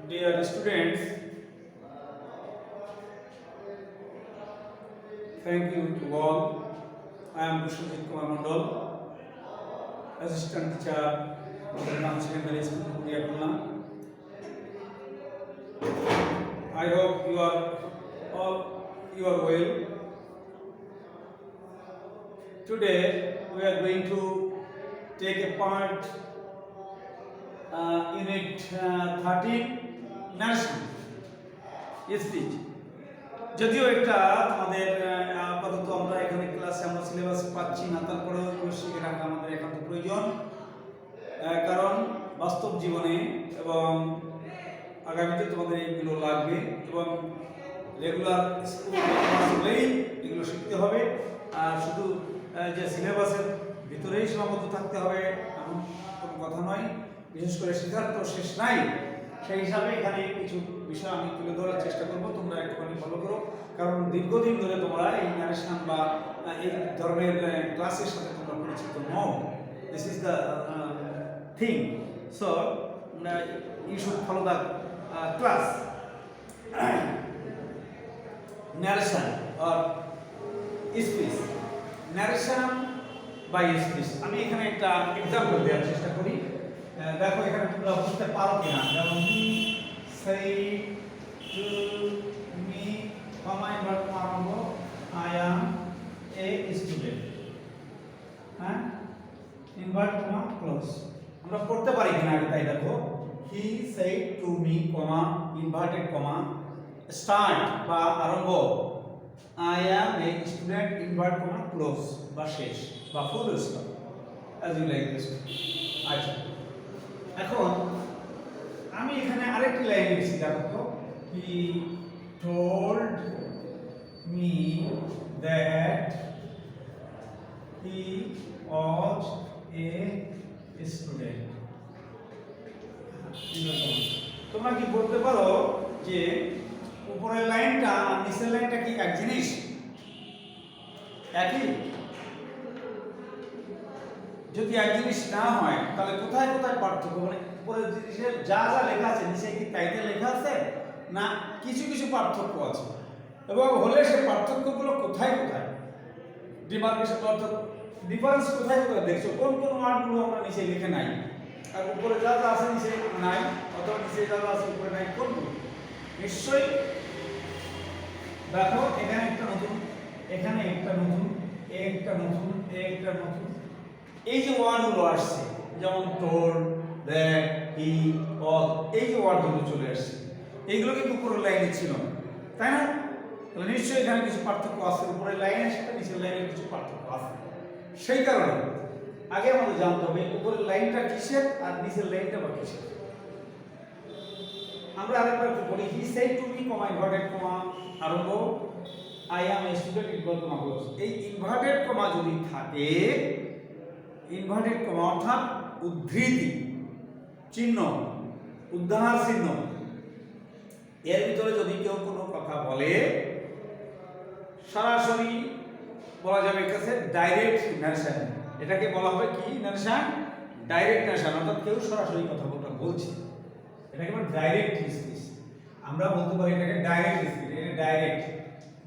Dear students, thank you to all. I am Bushajit Kumar Mandal, Assistant Teacher, Modern Secondary School, Puriyakhulna. I hope you are well. Today we are going to take a part unit 13 narration speech. যদিও এটা আমাদের আপাতত আমরা এখানে ক্লাসে আমরা সিলেবাসে পাচ্ছি না, তারপরেও এগুলো শিখে রাখা আমাদের একান্ত প্রয়োজন, কারণ বাস্তব জীবনে এবং আগামীতে তোমাদের এগুলো লাগবে এবং রেগুলার স্কুল ক্লাসগুলোই এগুলো শিখতে হবে। আর শুধু যে সিলেবাসের ভিতরেই সীমাবদ্ধ থাকতে হবে এমন কোনো কথা নয়। বিশেষ করে শেখার তো শেষ নাই, সেই হিসাবে এখানে কিছু বিষয় আমি তুলে ধরার চেষ্টা করব, তোমরা একটুখানি ফলো করো, কারণ দীর্ঘদিন ধরে তোমরা এই ন্যারেশন বা এই ধরনের ক্লাসের সাথে তোমরা পরিচিত নও। This is the thing, so you should follow the class. Narration or speech, narration by speech. আমি এখানে একটা এক্সাম্পল দেওয়ার চেষ্টা করি, দেখো এখানে তোমরা বুঝতে পারো কিনা। যেমন সেই টু মি কমা ইনভার্ট আরম্ভ আই অ্যাম এ স্টুডেন্ট, হ্যাঁ, ইনভার্ট কমা ক্লোজ। আমরা পড়তে পারি কিনা আগে তাই দেখো। He said to me comma inverted comma start বা আরম্ভ I am a student invert comma close বা শেষ বা full stop, as you like this. আচ্ছা, এখন আমি এখানে আরেকটি লাইন লিখছি, দেখো। He told me that he was a student. তোমরা কি বলতে পারো যে উপরের লাইনটা আর নিচের লাইনটা কি এক জিনিস, একই? যদি এক জিনিস না হয় তাহলে কোথায় কোথায় পার্থক্য, মানে উপরের জিনিসের যা যা লেখা আছে নিচে কি তাইতে লেখা আছে না কিছু কিছু পার্থক্য আছে, এবং হলে সে পার্থক্যগুলো কোথায় কোথায়, ডিমার্কেশন অর্থাৎ ডিফারেন্স কোথায় কোথায় দেখছো, কোন কোন ওয়ার্ডগুলো আমরা নিচে লিখে নাই আর উপরে যা যা আছে নিচে নাই, অথবা নিচে যা যা আছে উপরে নাই, কোনগুলো? নিশ্চয়ই দেখো এখানে একটা নতুন, এখানে একটা নতুন, একটা নতুন, একটা নতুন, এই যে ওয়ার্ডগুলো আসছে যেমন টোল্ড, দ্যাট, হি, অল, এই যে ওয়ার্ডগুলো চলে আসছে এইগুলো কিন্তু উপরের লাইনে ছিল না, তাই না? তাহলে নিশ্চয়ই এখানে কিছু পার্থক্য আছে, উপরের লাইনের সাথে নিচের লাইনের কিছু পার্থক্য আছে। সেই কারণে আগে আমাদের জানতে হবে উপরের লাইনটা কিসের আর নিচের লাইনটা বা কিসের। আমরা আরেকবার একটু পড়ি। He said to me comma inverted comma আরম্ভ I am a student equal comma close. এই ইনভার্টেড কমা যদি থাকে, ইনভার্টেড কমা অর্থাৎ উদ্ধৃতি চিহ্ন, উদ্ধার চিহ্ন, এর ভিতরে যদি কেউ কোনো কথা বলে সরাসরি বলা যাবে কাছে ডাইরেক্ট ন্যারেশন। এটাকে বলা হবে কি ন্যারেশন? ডাইরেক্ট ন্যারেশন, অর্থাৎ কেউ সরাসরি কথাটা বলছে, এটাকে বলে ডাইরেক্ট স্পিচ। আমরা বলতে পারি এটাকে ডাইরেক্ট স্পিচ, এটা direct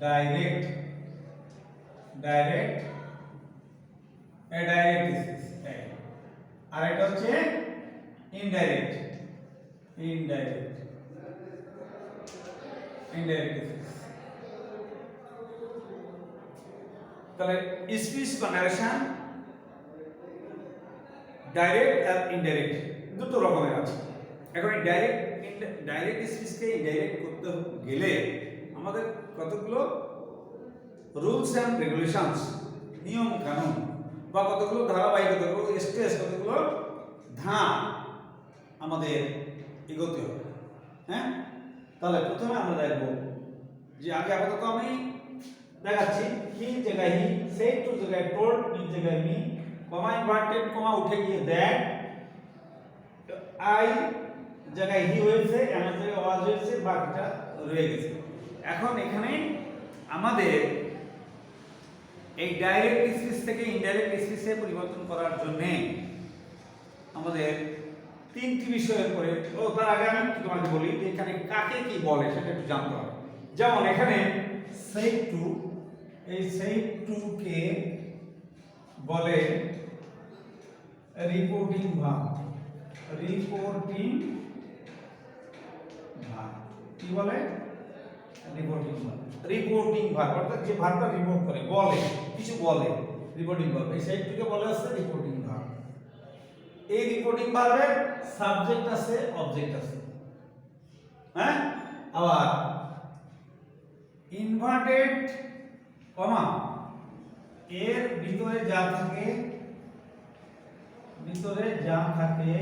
direct direct direct speech. আর এটা হচ্ছে ইনডাইরেক্ট ইনডাইরেক্ট ইনডাইরেক্ট স্পিচ। তাহলে স্পিচ বা ন্যারেশন ডাইরেক্ট আর ইনডাইরেক্ট দুটো রকমের আছে। এখন এই ডাইরেক্ট স্পিচকে ইনডাইরেক্ট করতে গেলে আমাদের কতগুলো রুলস অ্যান্ড রেগুলেশনস, নিয়ম কানুন বা কতগুলো ধারাবাহিকতা, কতগুলো স্টেজ, কতগুলো ধাপ আমাদের এগোতে হবে। হ্যাঁ, তাহলে প্রথমে আমরা দেখব যে আগে আপাতত আমি দেখাচ্ছি। হি জায়গায় হি, সেড টু জায়গায় টোল্ড, মি জায়গায় মি, কমা ইনভার্টেড কমা উঠে গিয়ে দ্যাট, আই জায়গায় হি হয়েছে, এম এর জায়গায় ওয়াজ হয়েছে, বাকিটা রয়ে গেছে। এখন এখানে আমাদের এই ডাইরেক্ট স্পিচ থেকে ইনডাইরেক্ট স্পিচে পরিবর্তন করার জন্য আমাদের তিনটি বিষয়ের উপরে। ও তার আগে আমি একটু তোমাকে বলি যে এখানে কাকে কি বলে সেটা একটু জানতে হবে। যেমন এখানে সেই টু, এই সেই টু কে বলে রিপোর্টিং ভার্ব। রিপোর্টিং ভার্ব কি বলে? Reporting verb. রিপোর্টিং ভার্ব অর্থাৎ যে ভার্বটা রিপোর্ট করে, বলে, কিছু বলে, রিপোর্টিং ভার্ব। এই সেই টুকে বলে আছে রিপোর্টিং ভার্ব। এই রিপোর্টিং ভার্বের সাবজেক্ট আছে, অবজেক্ট আছে। হ্যাঁ, আবার ইনভার্টেড কমা এর ভিতরে যা থাকে, ভিতরে যা থাকে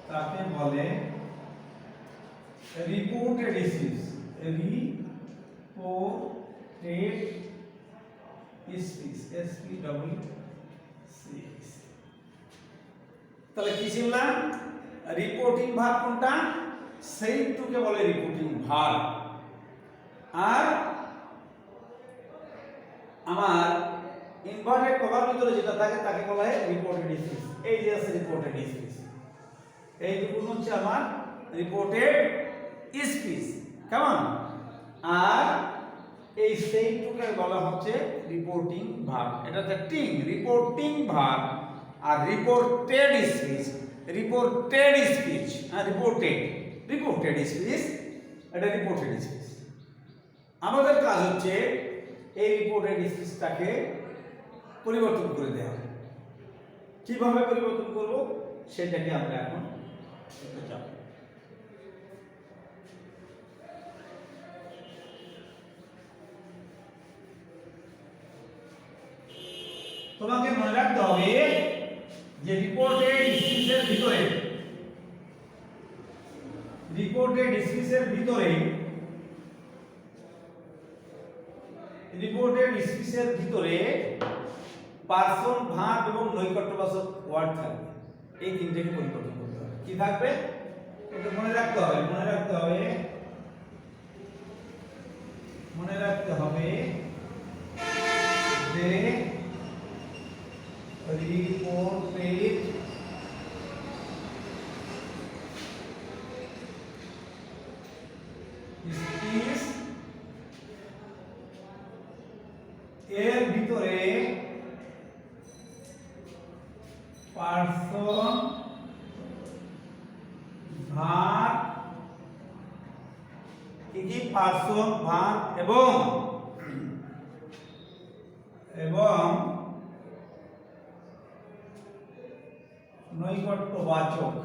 তাকে বলে reported speech. Reported speech, SPWC। তাহলে কি ছিলাম? রিপোর্টিং ভার্ব কোনটা? সেই টুকে বলে রিপোর্টিং ভার্ব। আর আমার ইনভার্টেড কমার ভিতরে যেটা থাকে তাকে বলা হয় রিপোর্টেড স্পিচ। এই যে আছে রিপোর্টেড স্পিচ, এইটুকু হচ্ছে আমার রিপোর্টেড স্পিচ। কেমন? আর এই সেইটুকে বলা হচ্ছে রিপোর্টিং ভার্ব। এটা হচ্ছে টিং, রিপোর্টিং ভার্ব। আর reported speech, reported speech, reported speech, এটা রিপোর্টেড স্পিচ। আমাদের কাজ হচ্ছে এই রিপোর্টেড স্পিচটাকে পরিবর্তন করে দেওয়া। কিভাবে পরিবর্তন করব সেটাকে আমরা এখন যাব। তোমাকে মনে রাখতে হবে যে রিপোর্টেড স্পিচের ভিতরে, রিপোর্টেড স্পিচের ভিতরে, রিপোর্টেড স্পিচের ভিতরে পার্সন, ভার্ব এবং নৈকট্যবাচক ওয়ার্ড থাকবে। এই তিনটাকে পরিবর্তন করতে হবে। কি থাকবে? এটা মনে রাখতে হবে, মনে রাখতে হবে, মনে রাখতে হবে যে রিপোর্টেড স্পিচ এর ভিতরে পার্সন, ভার্ব, কি পার্সন, ভার্ব এবং নৈকট্যবাচক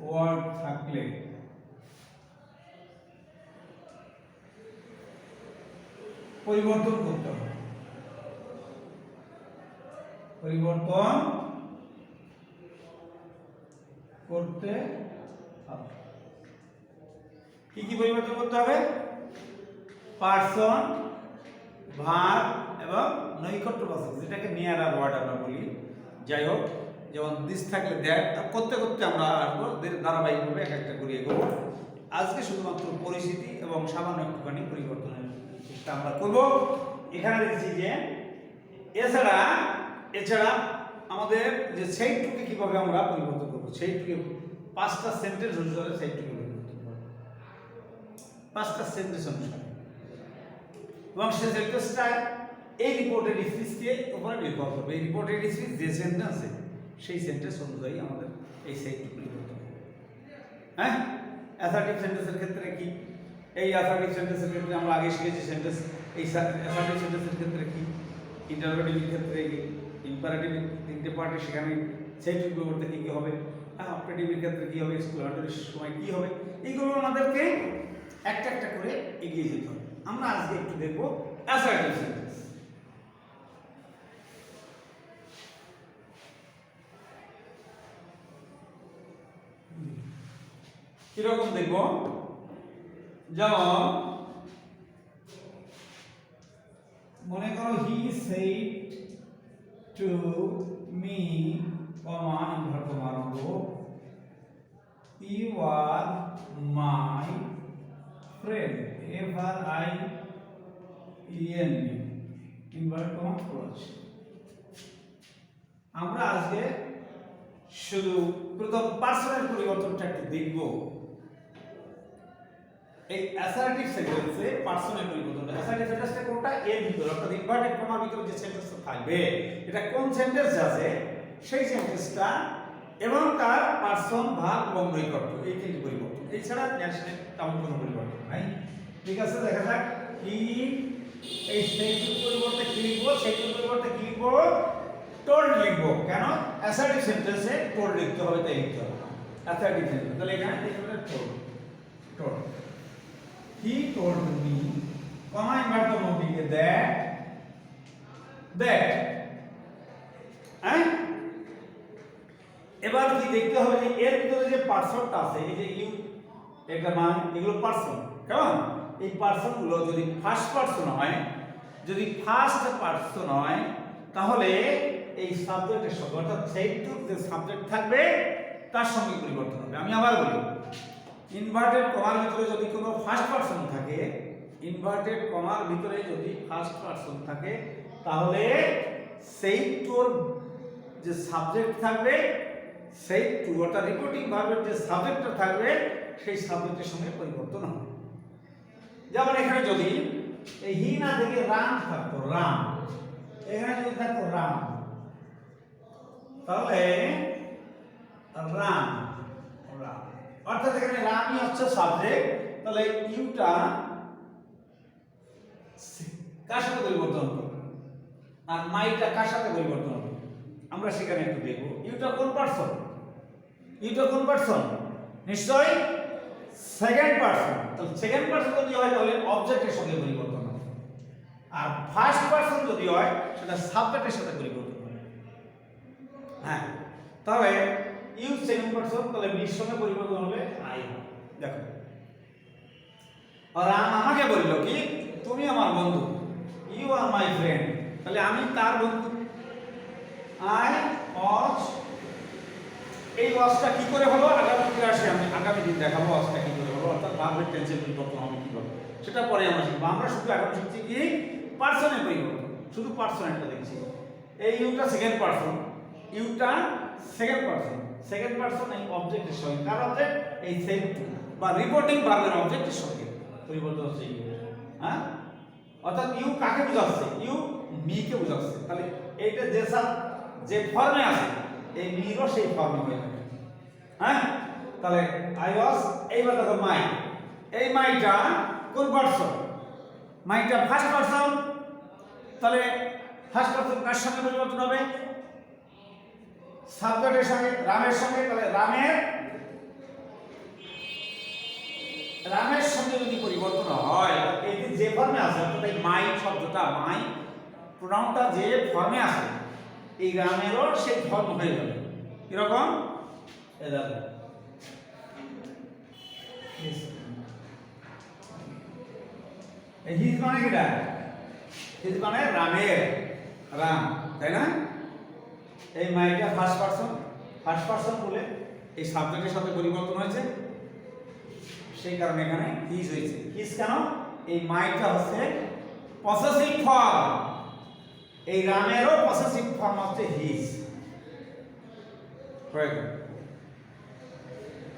ওয়ার্ড থাকলে পরিবর্তন করতে হবে। পরিবর্তন করতে হবে। কি কি পরিবর্তন করতে হবে? পার্সন, ভার্ব এবং নৈকট্যবাচক, যেটাকে নিয়ারার ওয়ার্ড আমরা বলি। যাই হোক, যেমন দিস থাকলে দ্যাট, করতে করতে আমরা আসবো ধারাবাহিকভাবে এক একটা করে এগোবো। আজকে শুধুমাত্র পরিস্থিতি এবং সামান্য একটুখানি পরিবর্তনের চেষ্টা আমরা করব। এখানে দেখছি যে এছাড়া আমাদের যে সেইটুকে কিভাবে আমরা পরিবর্তন করবো, সেইটুকে 5টা সেন্টেন্স অনুসারে সেইটুকে পরিবর্তন করবো, 5টা সেন্টেন্স অনুসারে। এবং সেই সেন্টেন্সটা এই রিপোর্টেড স্পিচকে উপরে নির্ভর করবে। এই রিপোর্টেড স্পিচ যে সেন্টেন্স আছে সেই সেন্টেন্স অনুযায়ী আমাদের এই সেইটুকু পরিবর্তন করবে। হ্যাঁ, অ্যাসার্টিভ সেন্টেন্সের ক্ষেত্রে কি? এই অ্যাসার্টিভ সেন্টেন্সের ক্ষেত্রে আমরা আগে শিখেছি সেন্টেন্স। এই অ্যাসার্টিভ সেন্টেন্সের ক্ষেত্রে কি? ইন্টারোগেটিভের ক্ষেত্রে ইম্পারেটিভ, তিনটে পার্টে সেখানে সেইটুকু করতে কি কি হবে, অপারেটিভের ক্ষেত্রে কি হবে, এক্সক্লেমেটরির সময় কি হবে, এইগুলো আমাদেরকে একটা একটা করে এগিয়ে যেতে হবে। আমরা আজকে একটু দেখব অ্যাসার্টিভ সেন্টেন্স। কিরকম দেখব? যেমন মনে করো he said to me, comma invert comma আরম্ভ, you are my friend, FRIEND, invert comma close. আমরা আজকে শুধু প্রথম পার্সনের পরিবর্তনটা একটু দেখব। এই অ্যাসার্টিভ সেন্টেন্সে পার্সনের পরিবর্তনটা, অ্যাসার্টিভ সেন্টেন্সটা কোনটা, এর ভিতরে অর্থাৎ ইনভার্টেড কমার ভিতরে যে সেন্টেন্সটা থাকবে এটা কোন সেন্টেন্স আছে সেই সেন্টেন্সটা এবং তার পার্সন, ভার্ব এবং নৈকট্য, এই তিনটি পরিবর্তন। এছাড়া ন্যাশনাল তেমন কোনো পরিবর্তন নাই। ঠিক আছে, দেখা যাক কি এই সেইটির পরিবর্তে কি লিখবো, সেইটির পরিবর্তে কি লিখবো, টোল্ড লিখবো। কেন? অ্যাসার্টিভ সেন্টেন্সে টোল্ড লিখতে হবে, তাই লিখতে হবে অ্যাসার্টিভ সেন্টেন্স। তাহলে এখানে লিখতে হবে told. Told, he told me, comma invert মধ্যে that হ্যাঁ। এবার কি দেখতে হবে যে এর ভিতরে যে পার্সনটা আছে, এই যে ইউ একটা মান, এগুলো পার্সন। কেমন? এই পার্সন গুলো যদি ফার্স্ট পার্সন হয়, যদি ফার্স্ট পার্সন হয় তাহলে এই সাবজেক্টের সঙ্গে অর্থাৎ সেইটুক যে সাবজেক্ট থাকবে তার সঙ্গে পরিবর্তন হবে। আমি আবার বলি, ইনভার্টেড কমার ভিতরে যদি কোনো ফার্স্ট পার্সন থাকে, ইনভার্টেড কমার ভিতরে যদি ফার্স্ট পার্সন থাকে তাহলে সেইটুর যে সাবজেক্ট থাকবে, সেই টু অর্থাৎ রিপোর্টিং ভার্বের যে সাবজেক্টটা থাকবে সেই সাবজেক্টের সঙ্গে পরিবর্তন হবে। যেমন এখানে যদি এই হি না থেকে রাম থাকতো, রাম, এখানে যদি থাকতো রাম, তাহলে রাম, রাম অর্থাৎ এখানে রামই হচ্ছে সাবজেক্ট। তাহলে ইউটা কার সাথে পরিবর্তন হবে আর মাইটা কার সাথে পরিবর্তন হবে আমরা সেখানে একটু দেখব। ইউটা কোন পার্সন? ইউটা কোন পার্সন? নিশ্চয়ই সেকেন্ড পার্সন। তাহলে সেকেন্ড পার্সন যদি হয় তাহলে অবজেক্টের সঙ্গে পরিবর্তন হবে, আর ফার্স্ট পার্সন যদি হয় সেটা সাবজেক্টের সাথে পরিবর্তন হবে। হ্যাঁ, তাহলে ইউ সেকেন্ড পার্সন, তাহলে বির সঙ্গে পরিবর্তন হবে আই। দেখো, আর আমাকে বলল কি তুমি আমার বন্ধু, ইউ আর মাই ফ্রেন্ড, তাহলে আমি তার বন্ধু। আই ওয়াজ, এই ওয়াজটা কি করে হলো আগামী ক্লাসে আমি আগামী দিন দেখাবো ওয়াজটা কি করে হলো, অর্থাৎ ভার্বের টেন্সের পরিবর্তন হবে কিভাবে সেটা পরে আমরা শিখবো। আমরা শুধু এখন শিখছি কি পার্সনের পরিবর্তন, শুধু পার্সনটা দেখছি। এই ইউটা সেকেন্ড পার্সন, ইউটা সেকেন্ড পার্সন, সেকেন্ড পার্সন এই অবজেক্টের সঙ্গে, কার অবজেক্ট? এই সেম বা রিপোর্টিং ভার্বের অবজেক্টের সঙ্গে পরিবর্তন হচ্ছে ইউ। হ্যাঁ, অর্থাৎ ইউ কাকে বোঝাচ্ছে? ইউ মিকে বোঝাচ্ছে। তাহলে এইটা যে ফর্মে আছে এই মিরও সেই ফর্মে হয়ে যাবে। হ্যাঁ, তাহলে আই ওয়াজ, এইবার দেখো মাই, এই মাইটা কোন পার্সন? মাইটা ফার্স্ট পার্সন, তাহলে ফার্স্ট পার্সন কার সঙ্গে পরিবর্তন হবে? সাবজেক্টের সঙ্গে, রামের সঙ্গে। তাহলে রামের সঙ্গে যদি পরিবর্তন হয়, এই যে ফর্মে আছে অর্থাৎ এই মাই শব্দটা, মাই প্রোনাউনটা যে ফর্মে আছে এই রামেরও সেই ফর্ম হয়ে যাবে। কিরকম? এই দেখো, হিজ মানে কিটা? হিজ মানে রামের, রাম, তাই না? এই মাইটা ফার্স্ট পার্সন বলে এই সাবজেক্টের সাথে পরিবর্তন হয়েছে, সেই কারণে এখানে হিজ হয়েছে। হিজ কেন? এই মাইটা হচ্ছে পসেসিভ ফর্ম, এই রামেরও পসেসিভ ফর্ম হচ্ছে হিজ।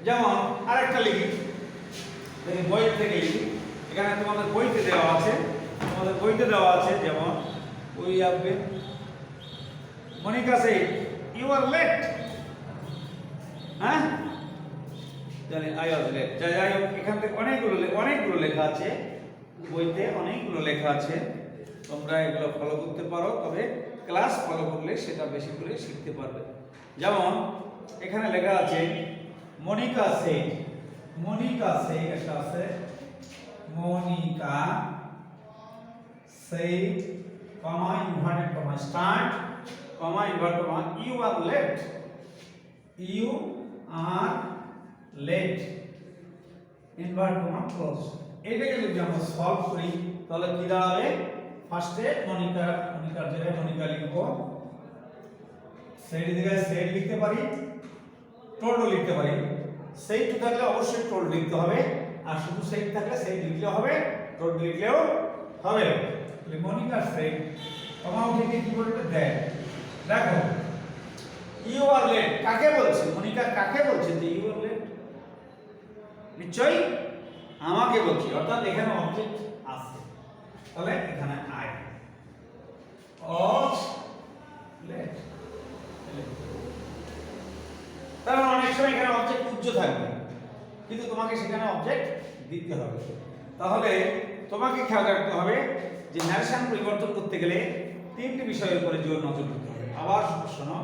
যেমন আরেকটা লিখি, বই থেকে লিখি, এখানে তোমাদের বইতে দেওয়া আছে, যেমন ওই আসবে মনিকা সে ইউ আর লেট। হ্যাঁ, জানি আই ওয়াজ লেট। যাই হোক, এখান থেকে অনেকগুলো লেখা আছে বইতে, অনেকগুলো লেখা আছে, তোমরা এগুলো ফলো করতে পারো, তবে ক্লাস ফলো করলে সেটা বেশি করে শিখতে পারবে। যেমন এখানে লেখা আছে মনিকা সে, একটা আছে Monica say, comma inverted comma start, comma inverted comma you are late, invert comma close. এটাকে যদি আমরা সলভ করি তাহলে কি দাঁড়াবে? ফার্স্টে মনিকার জায়গায় মনিকা লিখবো, সেইট জায়গায় সেইট লিখতে পারি, টোল্ডও লিখতে পারি। সেইট থাকলে অবশ্যই টোল্ড লিখতে হবে, আর শুধু সেইট থাকলে সেইট লিখলেও হবে, টোল্ড লিখলেও হবে। তাহলে মনিকার সেইট, কমা উঠে কি বলতে দেয়? দেখো ইউ আর লেট কাকে বলছে? মনিকা কাকে বলছে যে ইউ আর লেট? নিশ্চয়ই আমাকে বলছি, অর্থাৎ এখানে অবজেক্ট আছে, তাহলে এখানে আই অফ লেট। তার মানে অনেক সময় এখানে অবজেক্ট উজ্জ্ব থাকবে, কিন্তু তোমাকে সেখানে অবজেক্ট দিতে হবে। তাহলে তোমাকে খেয়াল রাখতে হবে যে ন্যারেশন পরিবর্তন করতে গেলে তিনটি বিষয়ের উপরে জোর নজর দিতে হবে। আবার শোনো,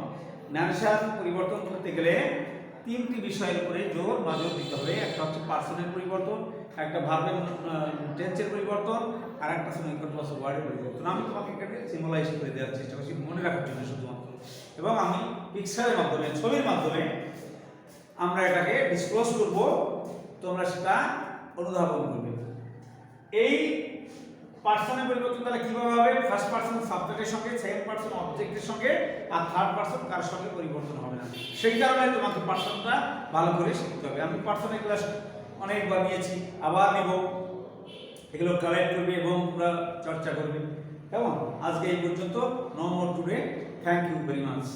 ন্যারেশন পরিবর্তন করতে গেলে তিনটি বিষয়ের উপরে জোর নজর দিতে হবে। একটা হচ্ছে পার্সনের পরিবর্তন, একটা ভার্বের টেন্সের পরিবর্তন, আর একটা সনিকট প্লাস ওয়ার্ডের পরিবর্তন। আমি তোমাকে এখানে সিম্বলাইজ করে দেওয়ার চেষ্টা করছি মনে রাখার জন্য শুধুমাত্র, এবং আমি পিকচারের মাধ্যমে, ছবির মাধ্যমে আমরা এটাকে ডিসক্লোজ করব, তোমরা সেটা অনুধাবন করবে। এই পার্সনের পরিবর্তন তাহলে কিভাবে হবে? ফার্স্ট পার্সন সাবজেক্টের সঙ্গে, সেকেন্ড পার্সন অবজেক্টের সঙ্গে, আর থার্ড পার্সন কার সঙ্গে পরিবর্তন হবে না। সেই কারণে তোমাকে পার্সনটা ভালো করে শিখতে হবে। আমি পার্সনের ক্লাস অনেকবার নিয়েছি, আবার নেব, এগুলো কালেক্ট করবে এবং পুরো চর্চা করবে। কেমন? আজকে এই পর্যন্ত। No more today. Thank you very much.